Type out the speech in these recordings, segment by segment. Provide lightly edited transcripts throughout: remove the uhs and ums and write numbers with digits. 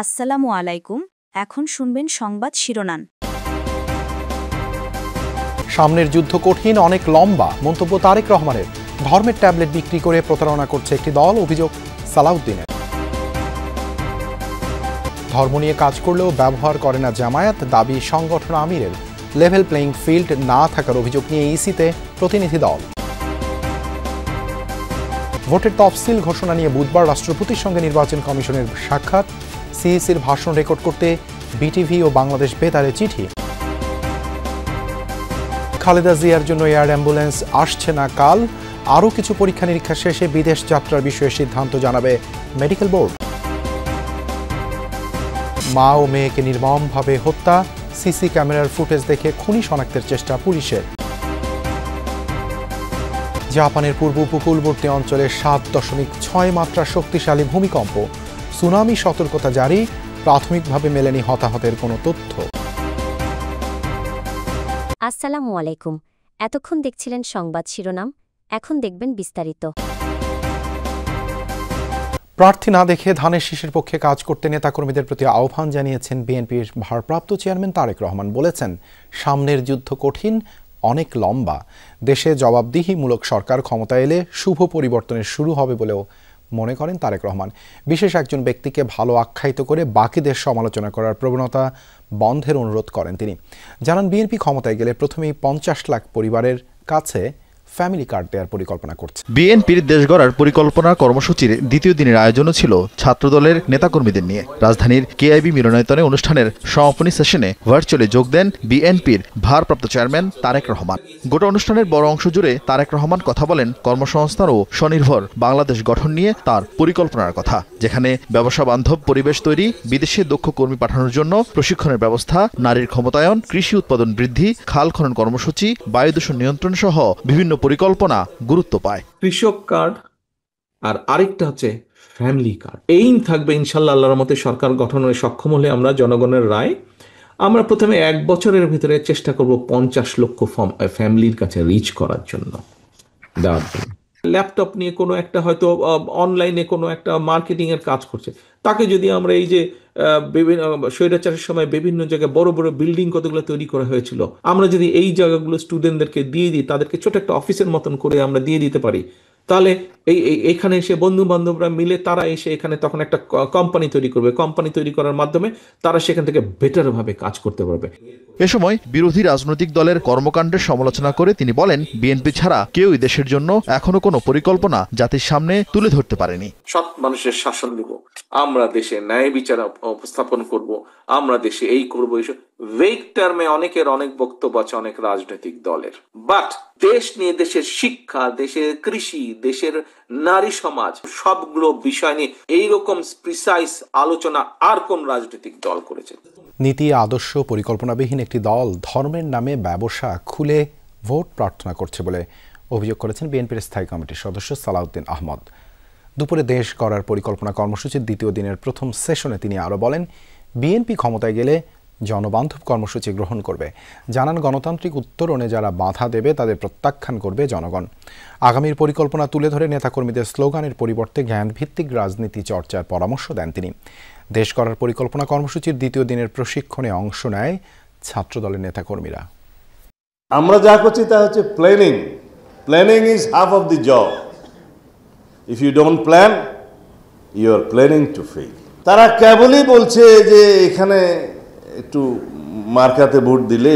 আসসালামু আলাইকুম। এখন শুনবেন সংবাদ শিরোনাম। সামনের যুদ্ধ কঠিন, অনেক লম্বা মন্তব্য তারেক রহমানের। ধর্মের ট্যাবলেট বিক্রি করে প্রতারণা করছে একটি দল, অভিযোগ সালাউদ্দিনের। ধর্ম নিয়ে কাজ করলেও ব্যবহার করে না জামায়াত, দাবি সংগঠন আমিরের। লেভেল প্লেইং ফিল্ড না থাকার অভিযোগ নিয়ে ইসিতে প্রতিনিধি দল। ভোটের তফসিল ঘোষণা নিয়ে বুধবার রাষ্ট্রপতির সঙ্গে নির্বাচন কমিশনের সাক্ষাৎ। সিইসির ভাষণ রেকর্ড করতে বিটিভি ও বাংলাদেশ বেতারে চিঠি। খালেদা জিয়ার জন্য এয়ার অ্যাম্বুলেন্স আসছে না কাল। আরও কিছু পরীক্ষা নিরীক্ষা শেষে বিদেশ যাত্রার বিষয়ে সিদ্ধান্ত জানাবে মেডিকেল বোর্ড। মা ও মেয়েকে নির্মমভাবে হত্যা, সিসি ক্যামেরার ফুটেজ দেখে খুনি শনাক্তের চেষ্টা পুলিশের। জাপানের পূর্ব উপকূলবর্তী অঞ্চলে 7.6 মাত্রা শক্তিশালী ভূমিকম্প, সুনামি সতর্কতা জারি। প্রাথমিকভাবে মেলেনি হতাহতের কোনো তথ্য। আসসালামু আলাইকুম। এতক্ষণ দেখছিলেন সংবাদ শিরোনাম, এখন দেখবেন বিস্তারিত। প্রার্থী না দেখে ধানের শীষের পক্ষে কাজ করতে নেতাকর্মীদের প্রতি আহ্বান জানিয়েছেন বিএনপির ভারপ্রাপ্ত চেয়ারম্যান তারেক রহমান। বলেছেন, সামনের যুদ্ধ কঠিন, অনেক লম্বা। দেশে জবাবদিহিমূলক সরকার ক্ষমতা এলে শুভ পরিবর্তনের শুরু হবে বলেও মনে করেন তারেক রহমান। বিশেষ একজন ব্যক্তিকে ভালো আখ্যায়িত করে বাকিদের সমালোচনা করার প্রবণতা বন্ধের অনুরোধ করেন তিনি। জানান, বিএনপি ক্ষমতায় গেলে প্রথমেই 50 লাখ পরিবারের কাছে ফ্যামিলি কার্ড দেওয়ার পরিকল্পনা করছে। বিএনপির দেশ গড়ার পরিকল্পনা কর্মসূচির দ্বিতীয় দিনের আয়োজনও ছিল ছাত্রদলের নেতাকর্মীদের নিয়ে। রাজধানীর কেআইবি মিলনায়তনে অনুষ্ঠানের সমাপনী সেশনে ভার্চুয়ালি যোগ দেন বিএনপির ভারপ্রাপ্ত চেয়ারম্যান তারেক রহমান। গোটা অনুষ্ঠানের বড় অংশ জুড়ে তারেক রহমান কথা বলেন কর্মসংস্থান ও স্বনির্ভর বাংলাদেশ গঠন নিয়ে তার পরিকল্পনার কথা, যেখানে ব্যবসা বান্ধব পরিবেশ তৈরি, বিদেশে দক্ষ কর্মী পাঠানোর জন্য প্রশিক্ষণের ব্যবস্থা, নারীর ক্ষমতায়ন, কৃষি উৎপাদন বৃদ্ধি, খাল খনন কর্মসূচি, বায়ু দূষণ নিয়ন্ত্রণ সহ বিভিন্ন পরিকল্পনা গুরুত্ব পায়। কৃষক কার্ড আর আরেকটা হচ্ছে ফ্যামিলি কার্ড। এইম থাকবে ইনশাল্লাহ, আল্লাহর মতে সরকার গঠনের সক্ষম হলে আমরা জনগণের রায় আমরা প্রথমে 1 বছরের ভিতরে চেষ্টা করব 50 লক্ষ ফ্যামিলির কাছে রিচ করার জন্য দেওয়ার জন্য। ল্যাপটপ নিয়ে কোনো একটা হয়তো অনলাইনে কোনো একটা মার্কেটিং এর কাজ করছে, তাকে যদি আমরা এই যে বিভিন্ন স্বৈরাচারের সময় বিভিন্ন জায়গায় বড় বড় বিল্ডিং কতগুলো তৈরি করা হয়েছিল, আমরা যদি এই জায়গাগুলো স্টুডেন্টদেরকে দিয়ে দিই, তাদেরকে ছোট একটা অফিসের মতন করে আমরা দিয়ে দিতে পারি, তাহলে এখানে এসে বন্ধু বান্ধবরা মিলে তারা এসে এখানে তখন একটা কোম্পানি তৈরি করবে। কোম্পানি তৈরি করার মাধ্যমে তারা সেখান থেকে বেটার ভাবে কাজ করতে পারবে। এ সময় বিরোধী রাজনৈতিক দলের কর্মকাণ্ডের সমালোচনা করে তিনি বলেন, বিএনপি ছাড়া কেউই দেশের জন্য এখনো কোনো পরিকল্পনা জাতির সামনে তুলে ধরতে পারেনি। সৎ মানুষের শাসন দিব, আমরা দেশে ন্যায় বিচার উপস্থাপন করব, আমরা দেশে এই করবো, এইসব ভেগ টার্মে অনেকের অনেক বক্তব্য আছে অনেক রাজনৈতিক দলের। বাট দেশ নিয়ে, দেশের শিক্ষা, দেশের কৃষি, দেশের নারী সমাজ, সবগুলো বিষয় নিয়ে এইরকম প্রিসাইজ আলোচনা আর কোন রাজনৈতিক দল করেছে? নীতি আদর্শ পরিকল্পনাবিহীন একটি দল ধর্মের নামে ব্যবসা খুলে ভোট প্রার্থনা করছে বলে অভিযোগ করেছেন বিএনপির স্থায়ী কমিটির সদস্য সালাউদ্দিন আহমদ। দুপুরে দেশ গড়ার পরিকল্পনা কর্মসূচির দ্বিতীয় দিনের প্রথম সেশনে তিনি আরও বলেন, বিএনপি ক্ষমতায় গেলে জনবান্ধব কর্মসূচি গ্রহণ করবে। জানান, গণতান্ত্রিক উত্তরণে যারা বাধা দেবে তাদের প্রত্যাখ্যান করবে জনগণ। আগামীর পরিকল্পনা তুলে ধরে নেতাকর্মীদের স্লোগানের পরিবর্তে জ্ঞানভিত্তিক রাজনীতি চর্চার পরামর্শ দেন তিনি। দেশ গড়ার পরিকল্পনা কর্মসূচির দ্বিতীয় দিনের প্রশিক্ষণে অংশ নেয় ছাত্রদলের নেতাকর্মীরা। আমরা যা করছি তা হচ্ছে planning. Planning is half of the job. If you don't plan, you are planning to fail. তারা কেবলই বলছে যে এখানে একটু মার্কাতে ভোট দিলে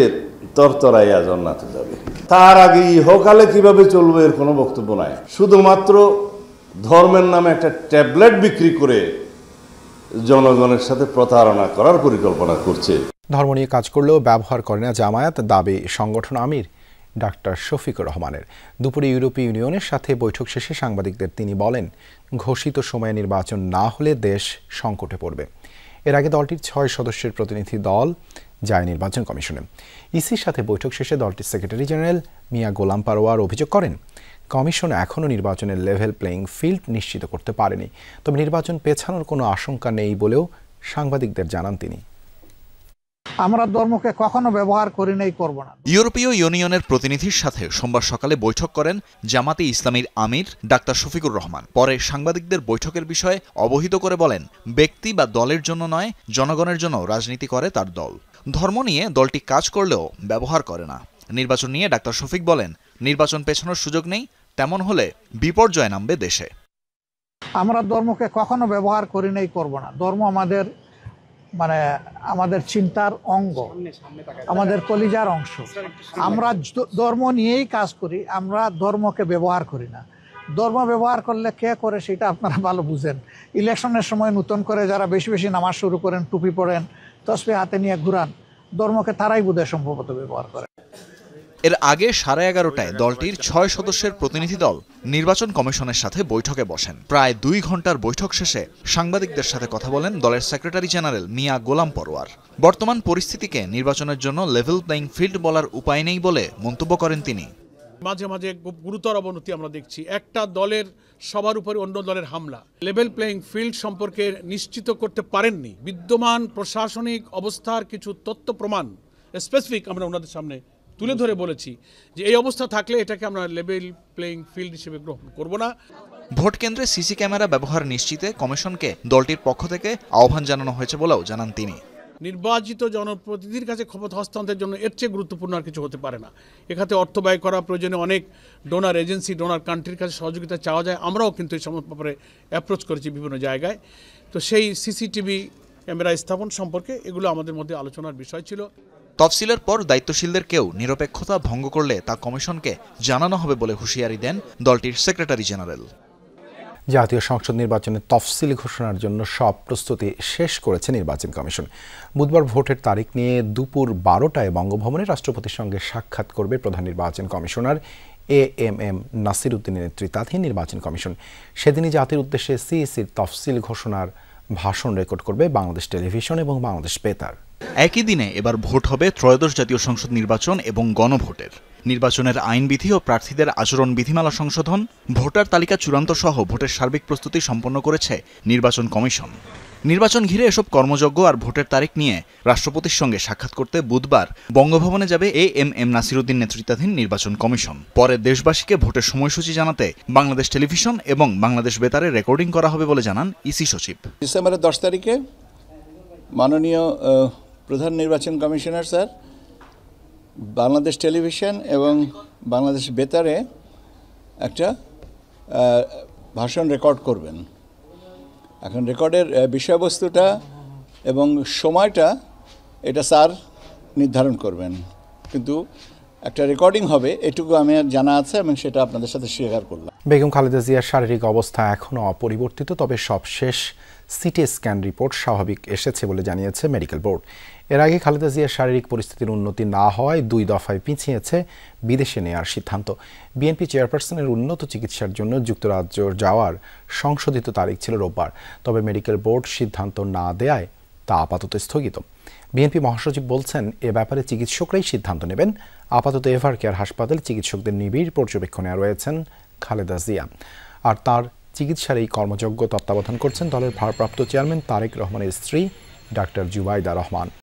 তরতরাইয়া জান্নাতে যাবে, তার আগে ইহকালে কিভাবে চলবে এর কোনো বক্তব্য নাই। শুধুমাত্র ধর্মের নামে একটা ট্যাবলেট বিক্রি করে জনগণের সাথে প্রতারণা করার পরিকল্পনা করছে। ধর্ম নিয়ে কাজ করলেও ব্যবহার করে না জামায়াত, দাবি সংগঠন আমির ডাক্তার শফিকুর রহমানের। দুপুরে ইউরোপীয় ইউনিয়নের সাথে বৈঠক শেষে সাংবাদিকদের তিনি বলেন, ঘোষিত সময়ে নির্বাচন না হলে দেশ সংকটে পড়বে। এর আগে দলটির 6 সদস্যের প্রতিনিধি দল যায় নির্বাচন কমিশনে। ইসির সাথে বৈঠক শেষে দলটির সেক্রেটারি জেনারেল মিয়া গোলাম পারোয়ার অভিযোগ করেন, কমিশন এখনও নির্বাচনের লেভেল প্লেইং ফিল্ড নিশ্চিত করতে পারেনি, তবে নির্বাচন পেছানোর কোনো আশঙ্কা নেই বলেও সাংবাদিকদের জানান তিনি। আমরা ধর্মকে কখনো ব্যবহার করি নাই, করব না। ইউরোপীয় ইউনিয়নের প্রতিনিধির সাথে সোমবার সকালে বৈঠক করেন জামাতে ইসলামীর আমির ডাক্তার শফিকুর রহমান। পরে সাংবাদিকদের বৈঠকের বিষয়ে অবহিত করে বলেন, ব্যক্তি বা দলের জন্য নয়, জনগণের জন্য রাজনীতি করে তার দল। ধর্ম নিয়ে দলটি কাজ করলেও ব্যবহার করে না। নির্বাচন নিয়ে ডাক্তার শফিক বলেন, নির্বাচন পেছানোর সুযোগ নেই, তেমন হলে বিপর্যয় নামবে দেশে। আমরা ধর্মকে কখনো ব্যবহার করি নাই, করব না। ধর্ম আমাদের চিন্তার অঙ্গ, আমাদের কলিজার অংশ। আমরা ধর্ম নিয়েই কাজ করি, আমরা ধর্মকে ব্যবহার করি না। ধর্ম ব্যবহার করলে কে করে সেটা আপনারা ভালো বুঝেন। ইলেকশনের সময় নতুন করে যারা বেশি বেশি নামাজ শুরু করেন, টুপি পরেন, তসবিহ হাতে নিয়ে ঘুরান, ধর্মকে তারাই বোধহয় সম্ভবত ব্যবহার করে। এর আগে 11:30টায় দলটির 6 সদস্যের প্রতিনিধি দল নির্বাচন কমিশনের সাথে বৈঠকে বসেন। প্রায় 2 ঘন্টার বৈঠক শেষে সাংবাদিকদের সাথে কথা বলেন দলের সেক্রেটারি জেনারেল মিয়া গোলাম পরোয়ার। বর্তমান পরিস্থিতিকে নির্বাচনের জন্য লেভেল প্লেইং ফিল্ড বলার উপায় নেই বলে মন্তব্য করেন তিনি। মাঝে মাঝে গুরুতর অবনতি আমরা দেখছি, একটা দলের সবার উপরে অন্য দলের হামলা। লেভেল প্লেইং ফিল্ড সম্পর্কে নিশ্চিত করতে পারেননি। বিদ্যমান প্রশাসনিক অবস্থার কিছু তথ্য প্রমাণ স্পেসিফিক আমরা ওনাদের সামনে তুলে ধরে বলেছি যে এই অবস্থা থাকলে এটাকে আমরা লেভেল প্লেইং ফিল্ড হিসেবে গ্রহণ করব না। ভোট কেন্দ্রে সিসি ক্যামেরা ব্যবহার নিশ্চিতে কমিশনকে দলটির পক্ষ থেকে আহ্বান জানানো হয়েছে বলেও জানান তিনি। নির্বাচিত জনপ্রতিনিধির কাছে ক্ষমতা হস্তান্তরের জন্য এর চেয়ে গুরুত্বপূর্ণ আর কিছু হতে পারে না। এখানে অর্থ ব্যয় করা প্রয়োজনে অনেক ডোনার এজেন্সি, ডোনার কান্ট্রির কাছে সহযোগিতা চাওয়া যায়। আমরাও কিন্তু এই সমস্ত ব্যাপারে অ্যাপ্রোচ করেছি বিভিন্ন জায়গায়। তো সেই সিসিটিভি ক্যামেরা স্থাপন সম্পর্কে এগুলো আমাদের মধ্যে আলোচনার বিষয় ছিল। তফসিলের পর দায়িত্বশীলদের কেউ নিরপেক্ষতা ভঙ্গ করলে তা কমিশনকে জানানো হবে বলে হুঁশিয়ারি দেন দলটির সেক্রেটারি জেনারেল। জাতীয় সংসদ নির্বাচনের তফসিল ঘোষণার জন্য সব প্রস্তুতি শেষ করেছে নির্বাচন কমিশন। বুধবার ভোটের তারিখ নিয়ে দুপুর 12টায় বঙ্গভবনে রাষ্ট্রপতির সঙ্গে সাক্ষাৎ করবে প্রধান নির্বাচন কমিশনার AMM নাসির উদ্দিনের নেতৃত্বাধীন নির্বাচন কমিশন। সেদিনই জাতির উদ্দেশ্যে সিইসির তফসিল ঘোষণার ভাষণ রেকর্ড করবে বাংলাদেশ টেলিভিশন এবং বাংলাদেশ বেতার। একই দিনে এবার ভোট হবে ত্রয়োদশ জাতীয় সংসদ নির্বাচন এবং গণভোটের। নির্বাচনের আইনবিধি ও প্রার্থীদের আচরণ বিধিমালা সংশোধন, ভোটার তালিকা চূড়ান্ত সহ ভোটের সার্বিক প্রস্তুতি সম্পন্ন করেছে নির্বাচন কমিশন। নির্বাচন ঘিরে এসব কর্মযজ্ঞ আর ভোটের তারিখ নিয়ে রাষ্ট্রপতির সঙ্গে সাক্ষাৎ করতে বুধবার বঙ্গভবনে যাবে AMM নাসির উদ্দিন নেতৃত্বাধীন নির্বাচন কমিশন। পরে দেশবাসীকে ভোটের সময়সূচি জানাতে বাংলাদেশ টেলিভিশন এবং বাংলাদেশ বেতারে রেকর্ডিং করা হবে বলে জানান ইসি সচিব। ডিসেম্বরের 10 তারিখে মাননীয় প্রধান নির্বাচন কমিশনার স্যার বাংলাদেশ টেলিভিশন এবং বাংলাদেশ বেতারে একটা ভাষণ রেকর্ড করবেন। এখন রেকর্ডের বিষয়বস্তুটা এবং সময়টা এটা স্যার নির্ধারণ করবেন, কিন্তু একটা রেকর্ডিং হবে এটুকু আমি জানা আছে এবং সেটা আপনাদের সাথে শেয়ার করলাম। বেগম খালেদা জিয়ার শারীরিক অবস্থা এখনও অপরিবর্তিত, তবে সবশেষ সিটি স্ক্যান রিপোর্ট স্বাভাবিক এসেছে বলে জানিয়েছে মেডিকেল বোর্ড। এর আগে খালেদা জিয়ার শারীরিক পরিস্থিতির উন্নতি না হওয়ায় 2 দফায় পিছিয়েছে বিদেশে নেওয়ার সিদ্ধান্ত। বিএনপি চেয়ারপারসনের উন্নত চিকিৎসার জন্য যুক্তরাজ্য যাওয়ার সংশোধিত তারিখ ছিল রোববার, তবে মেডিকেল বোর্ড সিদ্ধান্ত না দেয়ায় তা আপাতত স্থগিত। বিএনপি মহাসচিব বলছেন, এ ব্যাপারে চিকিৎসকরাই সিদ্ধান্ত নেবেন। আপাতত এভার কেয়ার হাসপাতালে চিকিৎসকদের নিবিড় পর্যবেক্ষণে রয়েছেন খালেদা জিয়া, আর তার চিকিৎসার এই কর্মযজ্ঞ তত্ত্বাবধান করছেন দলের ভারপ্রাপ্ত চেয়ারম্যান তারেক রহমানের স্ত্রী ডাক্তার জুবাইদা রহমান।